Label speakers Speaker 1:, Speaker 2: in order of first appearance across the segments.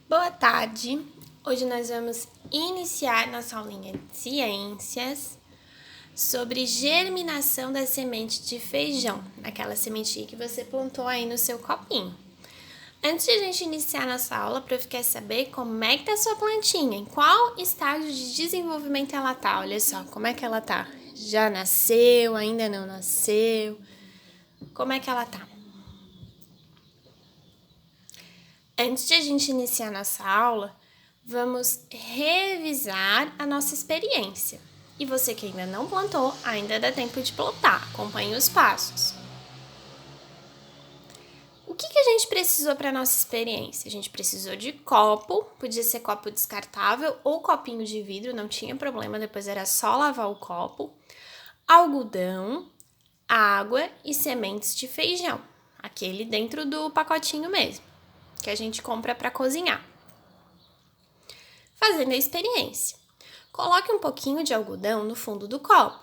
Speaker 1: Boa tarde! Hoje nós vamos iniciar nossa aulinha de ciências sobre germinação da semente de feijão, aquela sementinha que você plantou aí no seu copinho. Antes de a gente iniciar nossa aula, o prof quer saber como é que tá a sua plantinha, em qual estágio de desenvolvimento ela tá. Olha só, como é que ela tá? Já nasceu, ainda não nasceu? Como é que ela tá? Antes de a gente iniciar nossa aula, vamos revisar a nossa experiência. E você que ainda não plantou, ainda dá tempo de plantar. Acompanhe os passos. O que a gente precisou para a nossa experiência? A gente precisou de copo, podia ser copo descartável ou copinho de vidro, não tinha problema, depois era só lavar o copo. Algodão, água e sementes de feijão, aquele dentro do pacotinho mesmo, que a gente compra para cozinhar. Fazendo a experiência. Coloque um pouquinho de algodão no fundo do copo.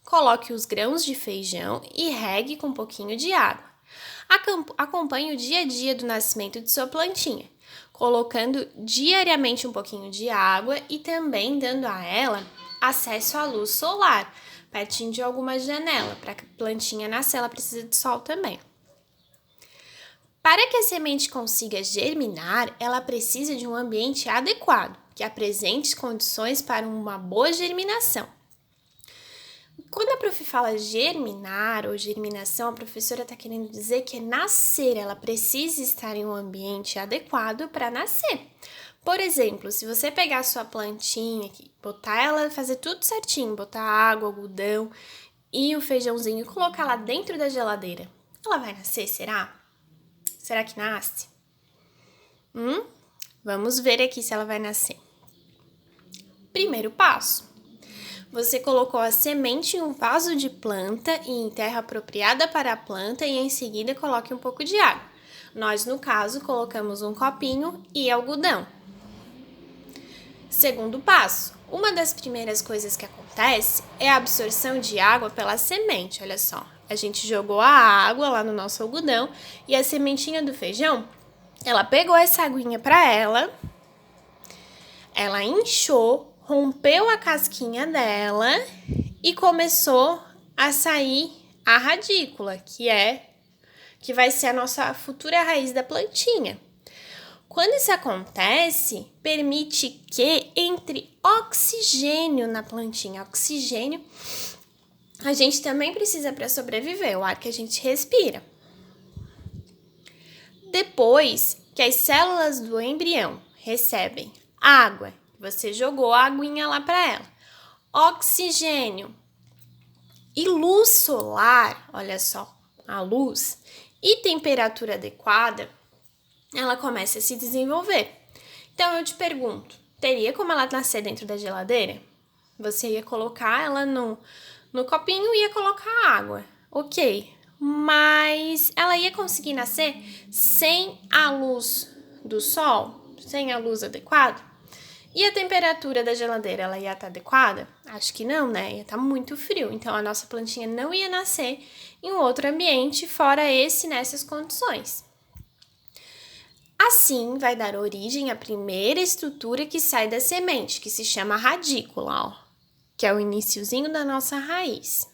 Speaker 1: Coloque os grãos de feijão e regue com um pouquinho de água. Acompanhe o dia a dia do nascimento de sua plantinha, colocando diariamente um pouquinho de água e também dando a ela acesso à luz solar, pertinho de alguma janela. Para que a plantinha nascer, ela precisa de sol também. Para que a semente consiga germinar, ela precisa de um ambiente adequado, que apresente condições para uma boa germinação. Quando a prof fala germinar ou germinação, a professora está querendo dizer que é nascer, ela precisa estar em um ambiente adequado para nascer. Por exemplo, se você pegar a sua plantinha, botar ela, fazer tudo certinho, botar água, algodão e o feijãozinho e colocar lá dentro da geladeira, ela vai nascer, será? Será que nasce? Vamos ver aqui se ela vai nascer. Primeiro passo. Você colocou a semente em um vaso de planta e em terra apropriada para a planta e em seguida coloque um pouco de água. Nós, no caso, colocamos um copinho e algodão. Segundo passo. Uma das primeiras coisas que acontece é a absorção de água pela semente. Olha só, a gente jogou a água lá no nosso algodão e a sementinha do feijão, ela pegou essa aguinha para ela inchou, rompeu a casquinha dela e começou a sair a radícula, que vai ser a nossa futura raiz da plantinha. Quando isso acontece, permite que entre oxigênio na plantinha. Oxigênio a gente também precisa para sobreviver, o ar que a gente respira. Depois que as células do embrião recebem água, você jogou a aguinha lá para ela, oxigênio e luz solar, olha só, a luz e temperatura adequada, ela começa a se desenvolver. Então eu te pergunto, teria como ela nascer dentro da geladeira? Você ia colocar ela no copinho e ia colocar água, ok, mas ela ia conseguir nascer sem a luz do sol, sem a luz adequada? E a temperatura da geladeira, ela ia estar adequada? Acho que não, né? Ia estar muito frio. Então, a nossa plantinha não ia nascer em um outro ambiente fora esse, nessas condições. Assim, vai dar origem à primeira estrutura que sai da semente, que se chama radícula, ó, que é o iniciozinho da nossa raiz.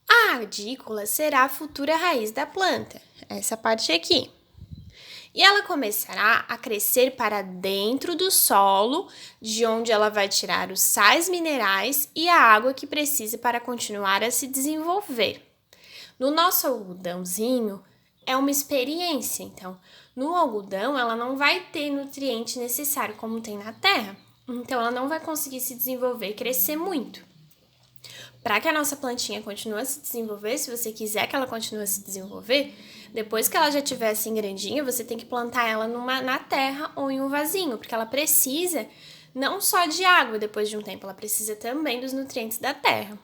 Speaker 1: A radícula será a futura raiz da planta, essa parte aqui. E ela começará a crescer para dentro do solo, de onde ela vai tirar os sais minerais e a água que precisa para continuar a se desenvolver. No nosso algodãozinho, é uma experiência, então, no algodão ela não vai ter nutriente necessário como tem na terra, então ela não vai conseguir se desenvolver e crescer muito. Para que a nossa plantinha continue a se desenvolver, se você quiser que ela continue a se desenvolver, depois que ela já estiver assim grandinha, você tem que plantar ela na terra ou em um vasinho, porque ela precisa não só de água depois de um tempo, ela precisa também dos nutrientes da terra.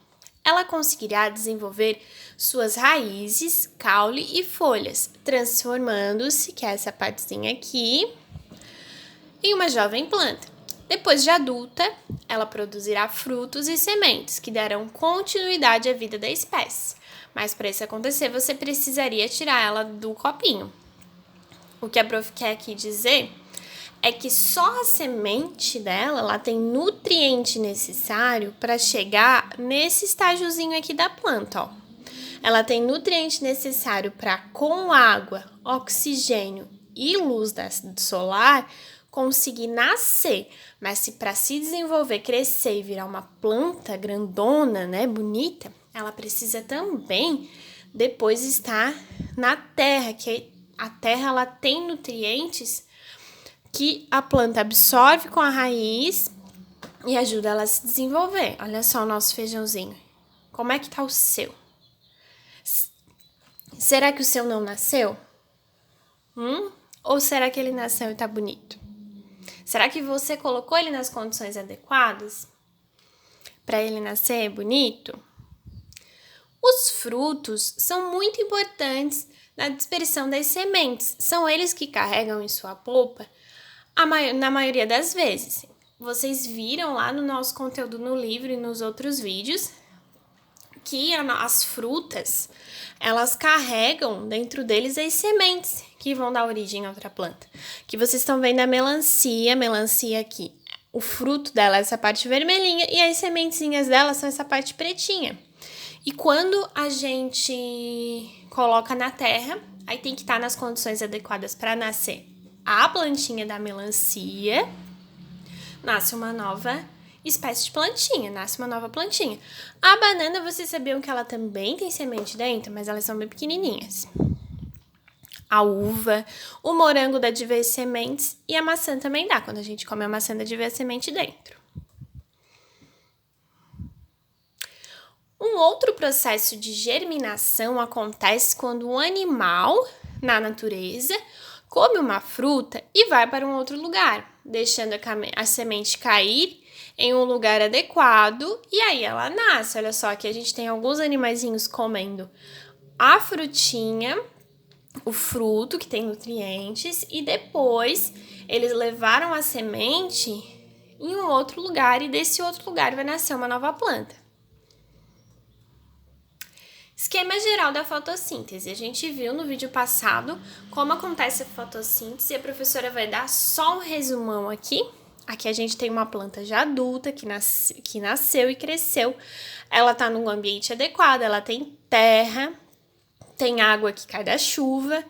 Speaker 1: Ela conseguirá desenvolver suas raízes, caule e folhas, transformando-se, que é essa partezinha aqui, em uma jovem planta. Depois de adulta, ela produzirá frutos e sementes que darão continuidade à vida da espécie. Mas para isso acontecer, você precisaria tirar ela do copinho. O que a prof quer aqui dizer é que só a semente dela, ela tem nutriente necessário para chegar nesse estágiozinho aqui da planta, ó. Ela tem nutriente necessário para, com água, oxigênio e luz solar, conseguir nascer. Mas se para se desenvolver, crescer e virar uma planta grandona, né, bonita, ela precisa também depois estar na terra, que a terra ela tem nutrientes que a planta absorve com a raiz e ajuda ela a se desenvolver. Olha só o nosso feijãozinho. Como é que tá o seu? Será que o seu não nasceu? Ou será que ele nasceu e tá bonito? Será que você colocou ele nas condições adequadas para ele nascer bonito? Os frutos são muito importantes na dispersão das sementes. São eles que carregam em sua polpa na maioria das vezes. Vocês viram lá no nosso conteúdo no livro e nos outros vídeos que as frutas, elas carregam dentro deles as sementes que vão dar origem a outra planta. Que vocês estão vendo a melancia aqui. O fruto dela é essa parte vermelhinha e as sementezinhas dela são essa parte pretinha. E quando a gente coloca na terra, aí tem que estar nas condições adequadas para nascer a plantinha da melancia, nasce uma nova espécie de plantinha, nasce uma nova plantinha. A banana, vocês sabiam que ela também tem semente dentro, mas elas são bem pequenininhas. A uva, o morango dá de ver sementes e a maçã também dá. Quando a gente come a maçã dá de ver a semente dentro. Um outro processo de germinação acontece quando um animal, na natureza, come uma fruta e vai para um outro lugar, deixando a semente cair em um lugar adequado e aí ela nasce. Olha só, aqui a gente tem alguns animaizinhos comendo a frutinha, o fruto que tem nutrientes, e depois eles levaram a semente em um outro lugar e desse outro lugar vai nascer uma nova planta. Esquema geral da fotossíntese. A gente viu no vídeo passado como acontece a fotossíntese e a professora vai dar só um resumão aqui. Aqui a gente tem uma planta já adulta que nasceu e cresceu. Ela está num ambiente adequado, ela tem terra, tem água que cai da chuva,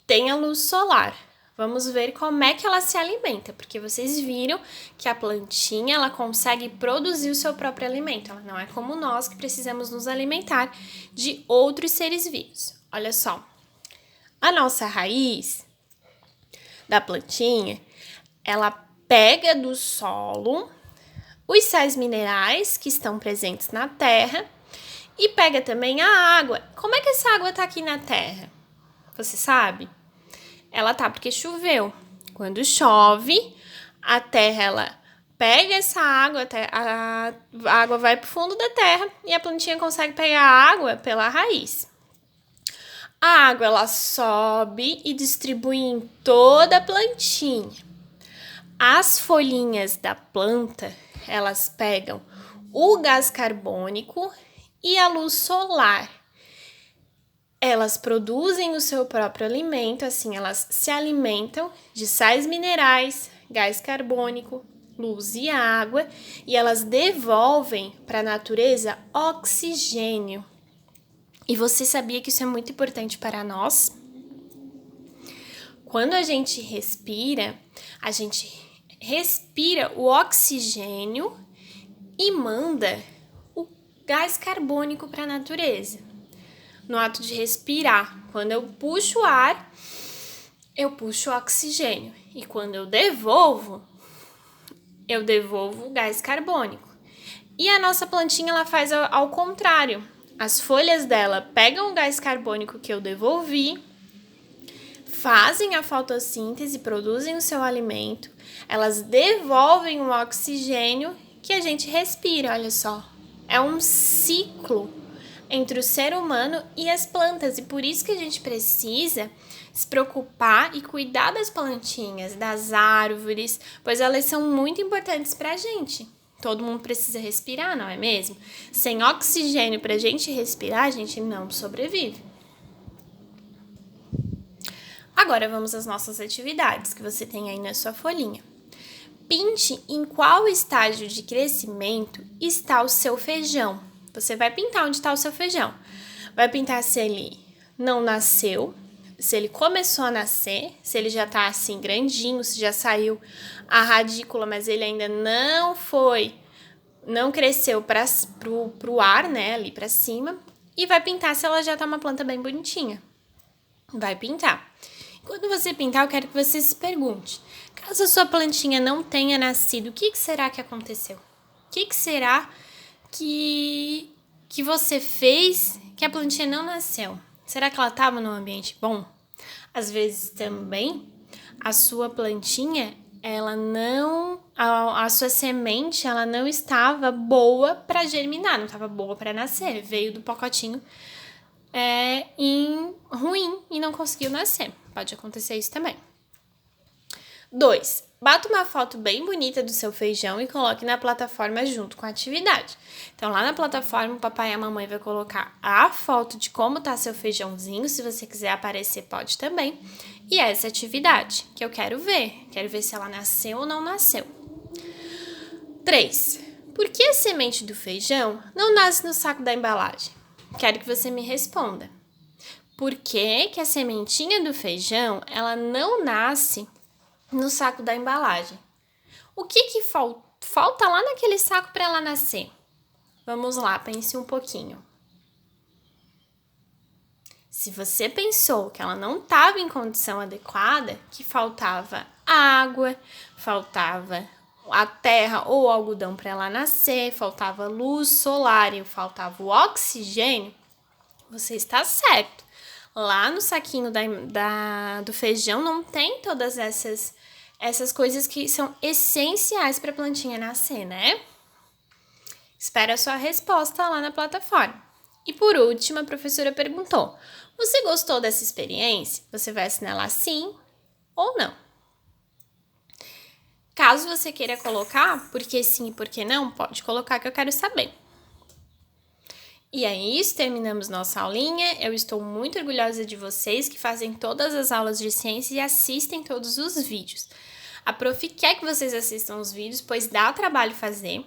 Speaker 1: tem a luz solar. Vamos ver como é que ela se alimenta, porque vocês viram que a plantinha ela consegue produzir o seu próprio alimento. Ela não é como nós que precisamos nos alimentar de outros seres vivos. Olha só, a nossa raiz da plantinha, ela pega do solo os sais minerais que estão presentes na terra e pega também a água. Como é que essa água está aqui na terra? Você sabe? Ela tá porque choveu. Quando chove, a terra ela pega essa água, a água vai pro fundo da terra e a plantinha consegue pegar a água pela raiz. A água ela sobe e distribui em toda a plantinha. As folhinhas da planta, elas pegam o gás carbônico e a luz solar. Elas produzem o seu próprio alimento, assim, elas se alimentam de sais minerais, gás carbônico, luz e água, e elas devolvem para a natureza oxigênio. E você sabia que isso é muito importante para nós? Quando a gente respira o oxigênio e manda o gás carbônico para a natureza. No ato de respirar, quando eu puxo o ar, eu puxo o oxigênio. E quando eu devolvo o gás carbônico. E a nossa plantinha, ela faz ao contrário. As folhas dela pegam o gás carbônico que eu devolvi, fazem a fotossíntese, produzem o seu alimento, elas devolvem o oxigênio que a gente respira, olha só. É um ciclo entre o ser humano e as plantas, e por isso que a gente precisa se preocupar e cuidar das plantinhas, das árvores, pois elas são muito importantes para a gente. Todo mundo precisa respirar, não é mesmo? Sem oxigênio para a gente respirar, a gente não sobrevive. Agora vamos às nossas atividades que você tem aí na sua folhinha. Pinte em qual estágio de crescimento está o seu feijão. Você vai pintar onde está o seu feijão. Vai pintar se ele não nasceu, se ele começou a nascer, se ele já tá assim grandinho, se já saiu a radícula, mas ele ainda não cresceu pro ar, né, ali pra cima. E vai pintar se ela já tá uma planta bem bonitinha. Vai pintar. Quando você pintar, eu quero que você se pergunte: caso a sua plantinha não tenha nascido, o que será que aconteceu? O que será que você fez que a plantinha não nasceu? Será que ela estava num ambiente bom? Às vezes também a sua plantinha, a sua semente, ela não estava boa para germinar, não estava boa para nascer, veio do pacotinho ruim e não conseguiu nascer. Pode acontecer isso também. 2. Bata uma foto bem bonita do seu feijão e coloque na plataforma junto com a atividade. Então, lá na plataforma, o papai e a mamãe vai colocar a foto de como tá seu feijãozinho. Se você quiser aparecer, pode também. E essa atividade que eu quero ver. Quero ver se ela nasceu ou não nasceu. 3. Por que a semente do feijão não nasce no saco da embalagem? Quero que você me responda. Por que a sementinha do feijão, ela não nasce no saco da embalagem? O que falta lá naquele saco para ela nascer? Vamos lá, pense um pouquinho. Se você pensou que ela não estava em condição adequada, que faltava água, faltava a terra ou o algodão para ela nascer, faltava luz solar e faltava o oxigênio, você está certo. Lá no saquinho do feijão não tem todas essas coisas que são essenciais para a plantinha nascer, né? Espera a sua resposta lá na plataforma. E por último, a professora perguntou: você gostou dessa experiência? Você vai assinalar sim ou não? Caso você queira colocar por que sim e por que não, pode colocar que eu quero saber. E é isso, terminamos nossa aulinha. Eu estou muito orgulhosa de vocês que fazem todas as aulas de ciência e assistem todos os vídeos. A prof quer que vocês assistam os vídeos, pois dá trabalho fazer,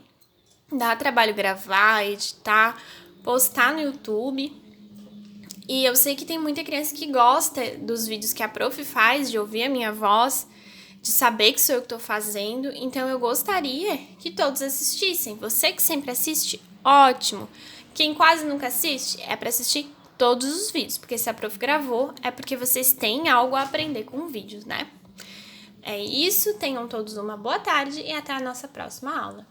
Speaker 1: dá trabalho gravar, editar, postar no YouTube. E eu sei que tem muita criança que gosta dos vídeos que a prof faz, de ouvir a minha voz, de saber que sou eu que estou fazendo. Então eu gostaria que todos assistissem. Você que sempre assiste, ótimo! Quem quase nunca assiste, é para assistir todos os vídeos, porque se a prof gravou, é porque vocês têm algo a aprender com vídeos, né? É isso, tenham todos uma boa tarde e até a nossa próxima aula.